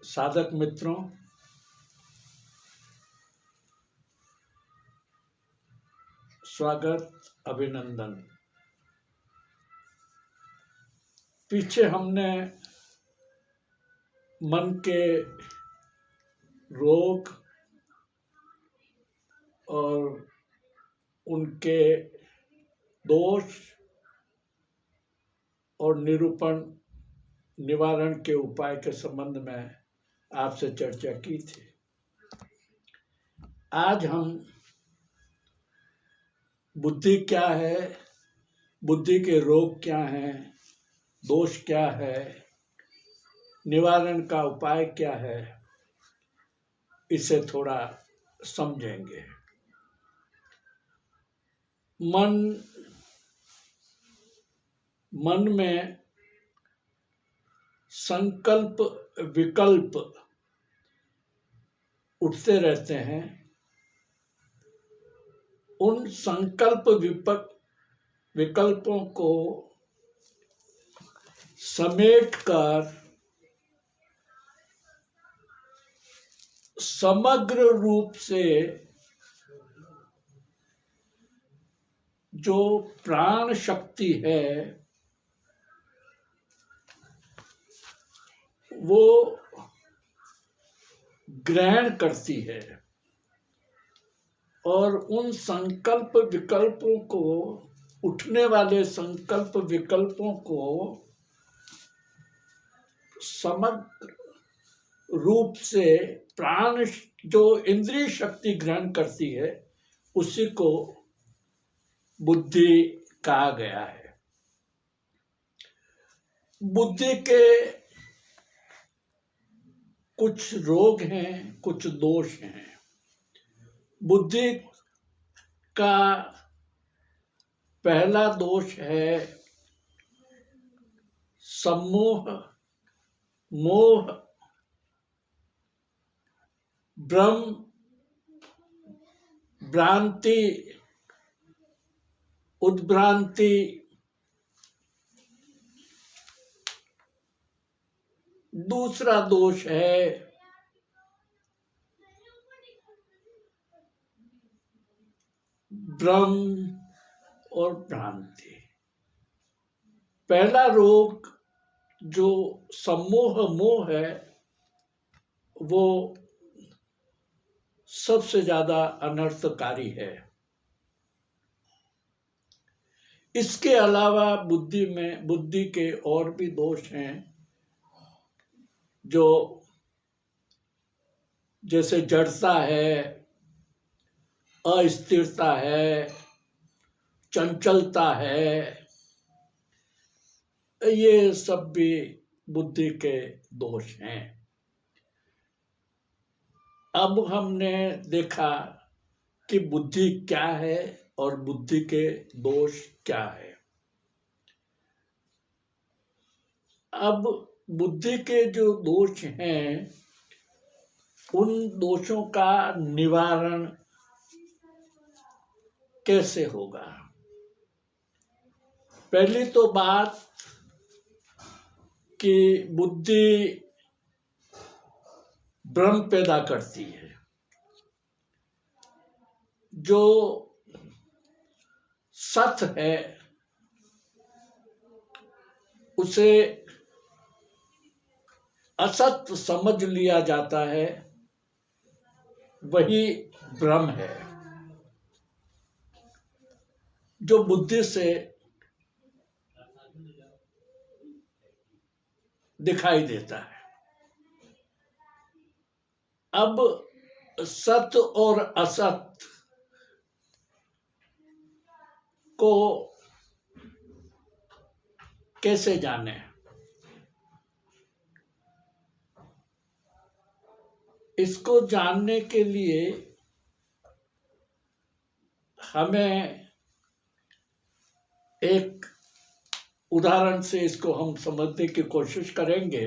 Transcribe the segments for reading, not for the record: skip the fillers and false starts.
साधक मित्रों, स्वागत, अभिनंदन। पीछे हमने मन के रोग और उनके दोष और निवारण के उपाय के संबंध में आपसे चर्चा की थी। आज हम बुद्धि क्या है, बुद्धि के रोग क्या हैं, दोष क्या है, निवारण का उपाय क्या है, इसे थोड़ा समझेंगे। मन में संकल्प विकल्प उठते रहते हैं। उन संकल्प विकल्पों को समेटकर समग्र रूप से जो प्राण शक्ति है वो ग्रहण करती है और उन संकल्प विकल्पों को, उठने वाले संकल्प विकल्पों को समग्र रूप से प्राण जो इंद्रिय शक्ति ग्रहण करती है उसी को बुद्धि कहा गया है। बुद्धि के कुछ रोग हैं, कुछ दोष हैं। बुद्धि का पहला दोष है सम्मोह, मोह, भ्रम, भ्रांति, उद्भ्रांति, दूसरा दोष है भ्रम और भ्रांति। पहला रोग जो सम्मोह मोह है वो सबसे ज्यादा अनर्थकारी है। इसके अलावा बुद्धि के और भी दोष हैं जो जैसे जड़ता है, अस्थिरता है, चंचलता है, ये सब भी बुद्धि के दोष हैं। अब हमने देखा कि बुद्धि क्या है और बुद्धि के दोष क्या है। अब बुद्धि के जो दोष हैं उन दोषों का निवारण कैसे होगा। पहली तो बात कि बुद्धि भ्रम पैदा करती है। जो सत है उसे असत समझ लिया जाता है, वही भ्रम है जो बुद्धि से दिखाई देता है। अब सत और असत को कैसे जाने। इसको जानने के लिए हमें एक उदाहरण से इसको हम समझने की कोशिश करेंगे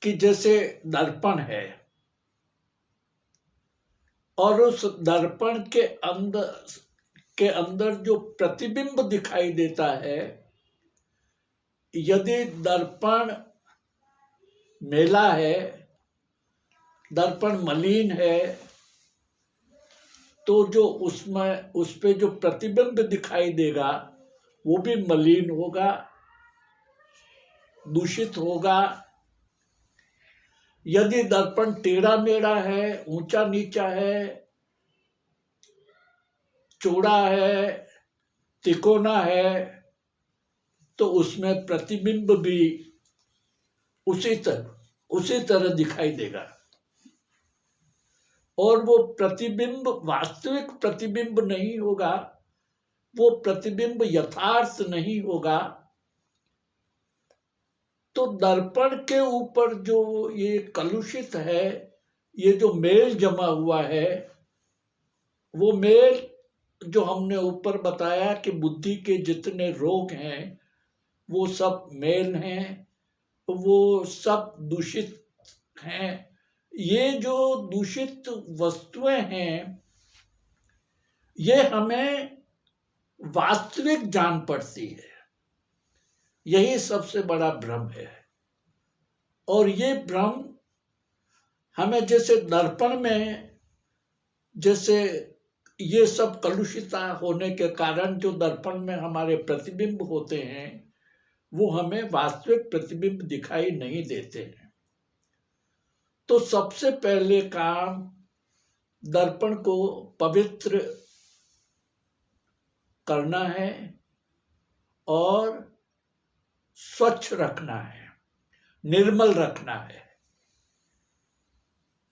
कि जैसे दर्पण है और उस दर्पण के अंदर जो प्रतिबिंब दिखाई देता है, यदि दर्पण मेला है, दर्पण मलिन है, तो जो उसमें उस पे जो प्रतिबिंब दिखाई देगा वो भी मलिन होगा, दूषित होगा। यदि दर्पण टेढ़ा मेढ़ा है, ऊंचा नीचा है, चौड़ा है, तिकोना है, तो उसमें प्रतिबिंब भी उसी तरह दिखाई देगा। और वो प्रतिबिंब वास्तविक प्रतिबिंब नहीं होगा, वो प्रतिबिंब यथार्थ नहीं होगा। तो दर्पण के ऊपर जो ये कलुषित है, ये जो मेल जमा हुआ है, वो मेल जो हमने ऊपर बताया कि बुद्धि के जितने रोग हैं वो सब मेल हैं, वो सब दूषित हैं। ये जो दूषित वस्तुएं हैं, ये हमें वास्तविक जान पड़ती है। यही सबसे बड़ा भ्रम है। और ये भ्रम हमें जैसे दर्पण में, जैसे ये सब कलुषिता होने के कारण जो दर्पण में हमारे प्रतिबिंब होते हैं, वो हमें वास्तविक प्रतिबिंब दिखाई नहीं देते हैं। तो सबसे पहले काम दर्पण को पवित्र करना है और स्वच्छ रखना है, निर्मल रखना है।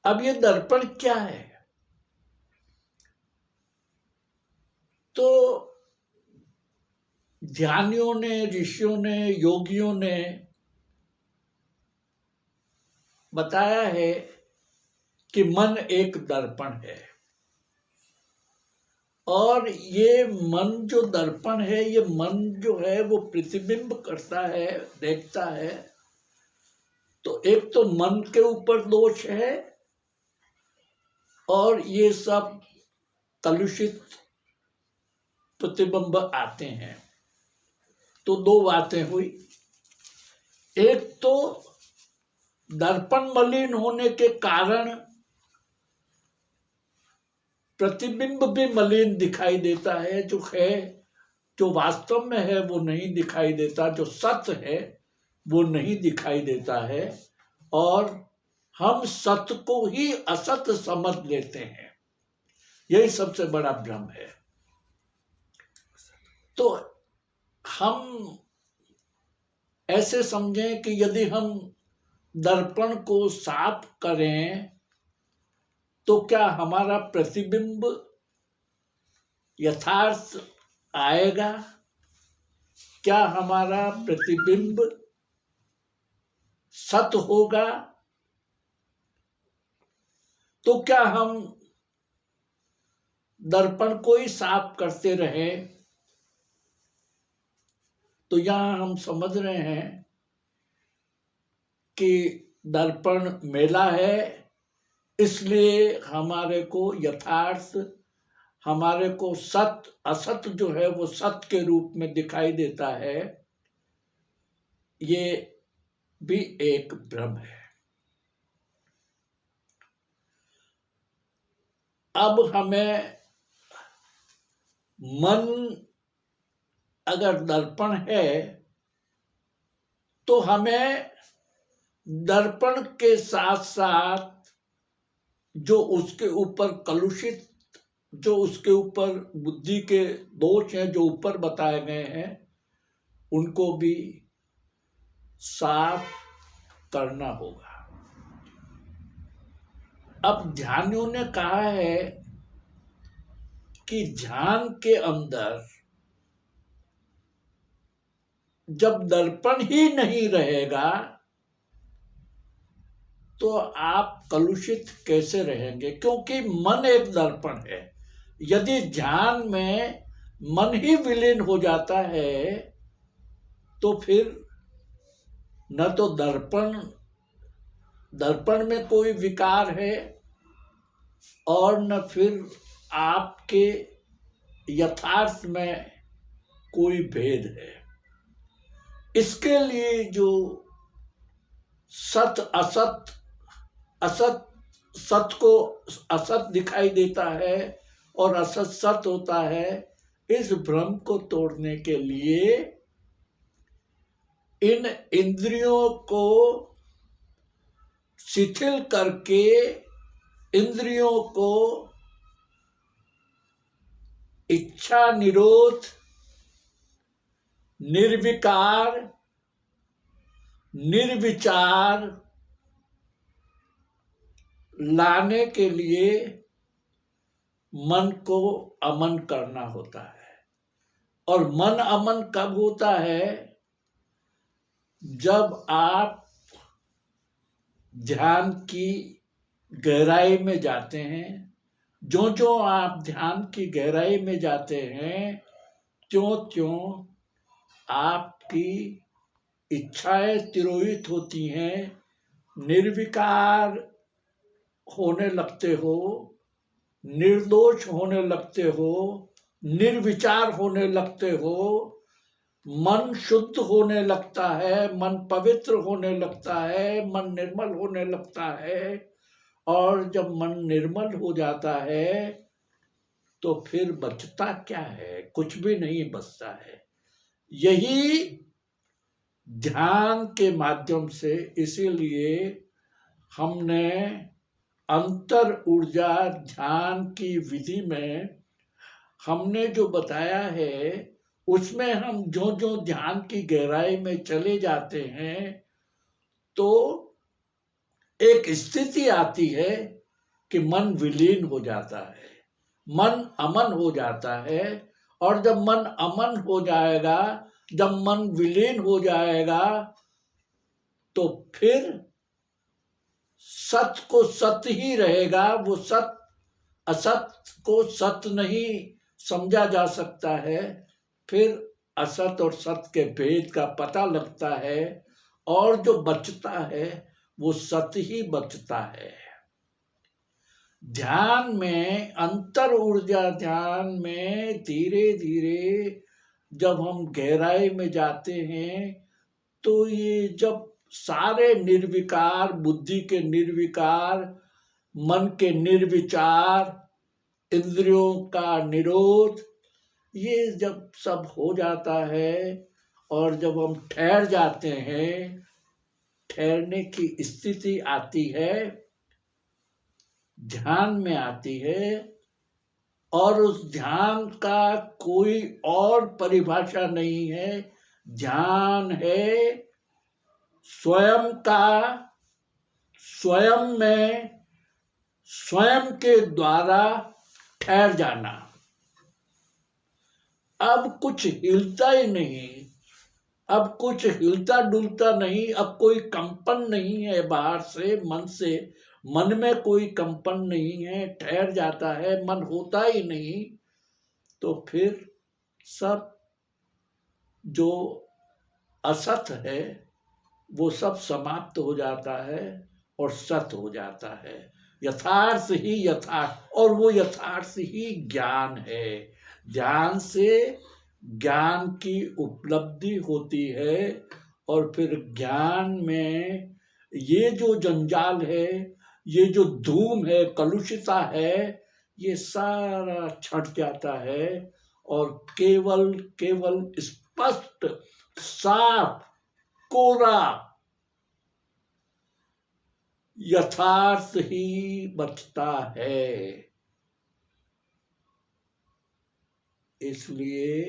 अब ये दर्पण क्या है? तो ध्यानियों ने, ऋषियों ने, योगियों ने बताया है कि मन एक दर्पण है। और ये मन जो दर्पण है, ये मन जो है वो प्रतिबिंब करता है, देखता है। तो एक तो मन के ऊपर दोष है, और ये सब कलुषित प्रतिबिंब आते हैं। तो दो बातें हुई। एक तो दर्पण मलिन होने के कारण प्रतिबिंब भी मलिन दिखाई देता है। जो है, जो वास्तव में है वो नहीं दिखाई देता, जो सत्य है वो नहीं दिखाई देता है, और हम सत्य को ही असत्य समझ लेते हैं। यही सबसे बड़ा भ्रम है। तो हम ऐसे समझें कि यदि हम दर्पण को साफ करें तो क्या हमारा प्रतिबिंब यथार्थ आएगा? क्या हमारा प्रतिबिंब सत्य होगा? तो क्या हम दर्पण को ही साफ करते रहें? तो यहां हम समझ रहे हैं कि दर्पण मेला है, इसलिए हमारे को यथार्थ, हमारे को सत्य असत्य जो है वो सत्य के रूप में दिखाई देता है। ये भी एक भ्रम है। अब हमें मन अगर दर्पण है तो हमें दर्पण के साथ साथ जो उसके ऊपर कलुषित, जो उसके ऊपर बुद्धि के दोष हैं जो ऊपर बताए गए हैं, उनको भी साफ करना होगा। अब ध्यानियों ने कहा है कि ध्यान के अंदर जब दर्पण ही नहीं रहेगा तो आप कलुषित कैसे रहेंगे? क्योंकि मन एक दर्पण है। यदि ध्यान में मन ही विलीन हो जाता है तो फिर न तो दर्पण में कोई विकार है और न फिर आपके यथार्थ में कोई भेद है। इसके लिए जो सत असत, असत सत को असत दिखाई देता है और असत सत होता है। इस भ्रम को तोड़ने के लिए इन इंद्रियों को शिथिल करके, इंद्रियों को इच्छा निरोध, निर्विकार, निर्विचार लाने के लिए मन को अमन करना होता है। और मन अमन कब होता है? जब आप ध्यान की गहराई में जाते हैं। जो जो आप ध्यान की गहराई में जाते हैं, त्यों त्यों आपकी इच्छाएं तिरोहित होती हैं, निर्विकार होने लगते हो, निर्दोष होने लगते हो, निर्विचार होने लगते हो, मन शुद्ध होने लगता है, मन पवित्र होने लगता है, मन निर्मल होने लगता है। और जब मन निर्मल हो जाता है तो फिर बचता क्या है? कुछ भी नहीं बचता है। यही ध्यान के माध्यम से, इसीलिए हमने अंतर ऊर्जा ध्यान की विधि में हमने जो बताया है, उसमें हम जो जो ध्यान की गहराई में चले जाते हैं तो एक स्थिति आती है कि मन विलीन हो जाता है, मन अमन हो जाता है। और जब मन अमन हो जाएगा, जब मन विलीन हो जाएगा, तो फिर सत को सत ही रहेगा। वो सत असत को सत नहीं समझा जा सकता है। फिर असत और सत के भेद का पता लगता है और जो बचता है वो सत ही बचता है। ध्यान में, अंतर ऊर्जा ध्यान में धीरे धीरे जब हम गहराई में जाते हैं तो ये जब सारे निर्विकार, बुद्धि के निर्विकार, मन के निर्विचार, इंद्रियों का निरोध, ये जब सब हो जाता है और जब हम ठहर जाते हैं, ठहरने की स्थिति आती है, ध्यान में आती है। और उस ध्यान का कोई और परिभाषा नहीं है। ध्यान है स्वयं का, स्वयं में, स्वयं के द्वारा ठहर जाना। अब कुछ हिलता ही नहीं, अब कुछ हिलता डुलता नहीं, अब कोई कंपन नहीं है बाहर से, मन से, मन में कोई कंपन नहीं है, ठहर जाता है, मन होता ही नहीं। तो फिर सब जो असत है वो सब समाप्त हो जाता है और सत हो जाता है। यथार्थ ही यथार्थ, और वो यथार्थ ही ज्ञान है। ध्यान से ज्ञान की उपलब्धि होती है और फिर ज्ञान में ये जो जंजाल है, ये जो धूम है, कलुषिता है, ये सारा छट जाता है और केवल केवल स्पष्ट, साफ, कोरा यथार्थ ही बचता है। इसलिए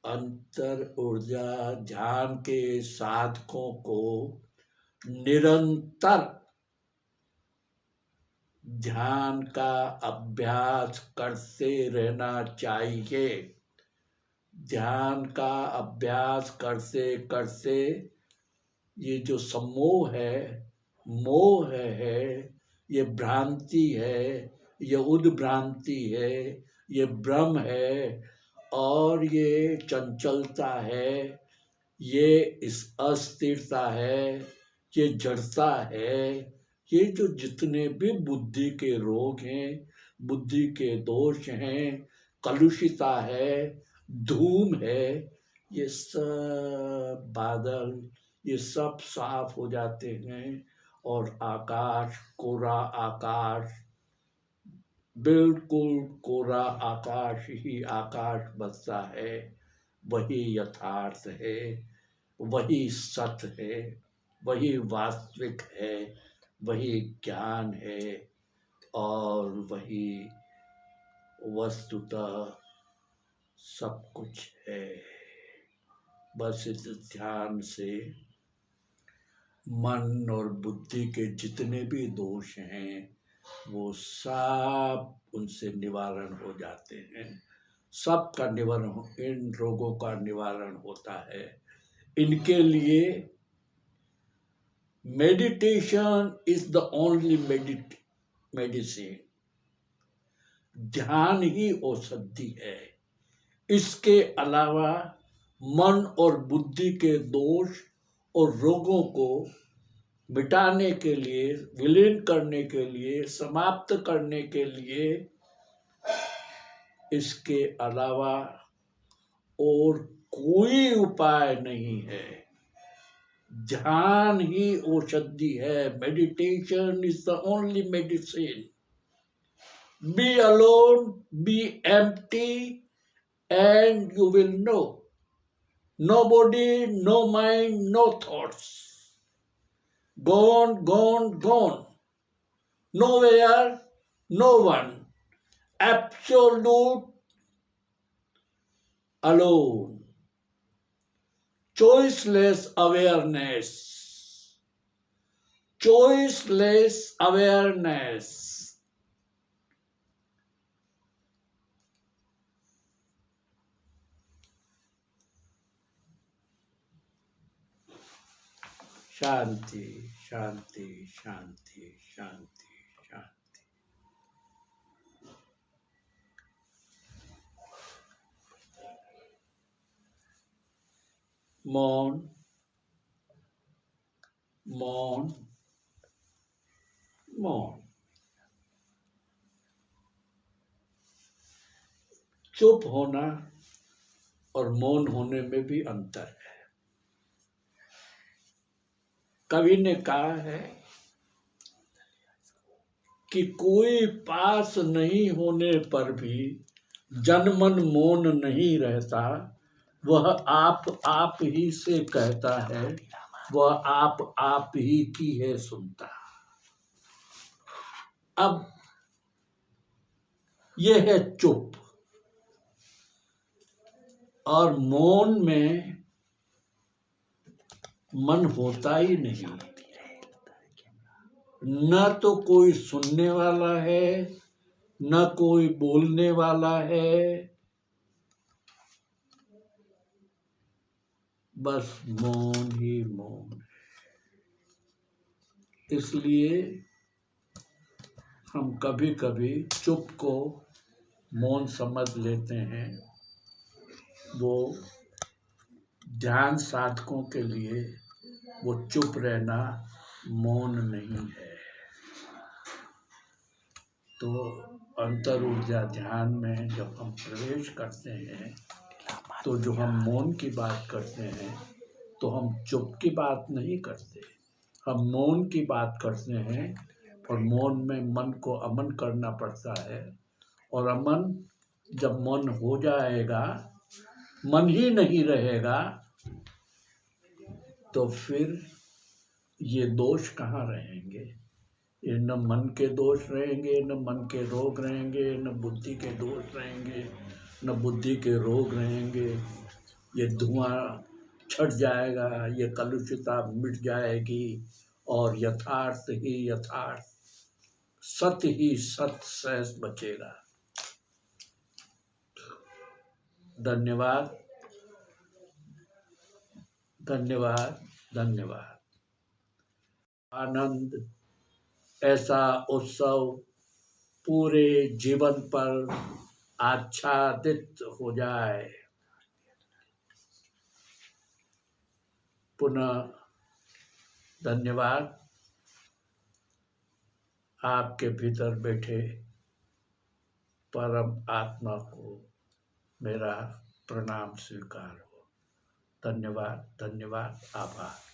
अंतर ऊर्जा ध्यान के साधकों को निरंतर ध्यान का अभ्यास करते रहना चाहिए। ध्यान का अभ्यास करते करते ये जो सम्मोह है, मोह है, ये भ्रांति है, ये उद्भ्रांति है, ये भ्रम है और ये चंचलता है, ये इस अस्थिरता है, ये जड़ता है, ये जो जितने भी बुद्धि के रोग हैं, बुद्धि के दोष हैं, कलुषिता है, धूम है, ये सब बादल ये सब साफ हो जाते हैं और आकाश, कोरा आकाश, बिल्कुल कोरा आकाश ही आकाश बसता है। वही यथार्थ है, वही सत्य है, वही वास्तविक है, वही ज्ञान है और वही वस्तुतः सब कुछ है। बस इस ध्यान से मन और बुद्धि के जितने भी दोष हैं वो सब उनसे निवारण हो जाते हैं। सबका निवारण, इन रोगों का निवारण होता है। इनके लिए meditation is the only medicine. ध्यान ही औषधि है। इसके अलावा मन और बुद्धि के दोष और रोगों को मिटाने के लिए, विलीन करने के लिए, समाप्त करने के लिए इसके अलावा और कोई उपाय नहीं है। ध्यान ही औषधि है। Meditation is the only medicine. Be alone, be empty and you will know. No body, no mind, no thoughts. Gone, gone, gone. Nowhere, no one. Absolute alone. Choiceless awareness. Choiceless awareness. शांति, शांति, शांति, शांति, शांति। मौन, मौन, मौन। चुप होना और मौन होने में भी अंतर है। कवि ने कहा है कि कोई पास नहीं होने पर भी जनमन मौन नहीं रहता, वह आप ही से कहता है, वह आप ही की है सुनता। अब यह है चुप। और मौन में मन होता ही नहीं, न तो कोई सुनने वाला है, न कोई बोलने वाला है, बस मौन ही मौन है। इसलिए हम कभी कभी चुप को मौन समझ लेते हैं। वो ध्यान साधकों के लिए वो चुप रहना मौन नहीं है। तो अंतर ऊर्जा ध्यान में जब हम प्रवेश करते हैं तो जो हम मौन की बात करते हैं तो हम चुप की बात नहीं करते, हम मौन की बात करते हैं। और मौन में मन को अमन करना पड़ता है। और अमन जब मन हो जाएगा, मन ही नहीं रहेगा, तो फिर ये दोष कहाँ रहेंगे? ये न मन के दोष रहेंगे, न मन के रोग रहेंगे, न बुद्धि के दोष रहेंगे, न बुद्धि के रोग रहेंगे। ये धुआं छट जाएगा, ये कलुषिता मिट जाएगी और यथार्थ ही यथार्थ, सत्य ही सत्य सहज बचेगा। धन्यवाद, धन्यवाद, धन्यवाद। आनंद ऐसा उत्सव पूरे जीवन पर आच्छादित हो जाए। पुनः धन्यवाद। आपके भीतर बैठे परम आत्मा को मेरा प्रणाम स्वीकार हो। धन्यवाद, धन्यवाद, आभार।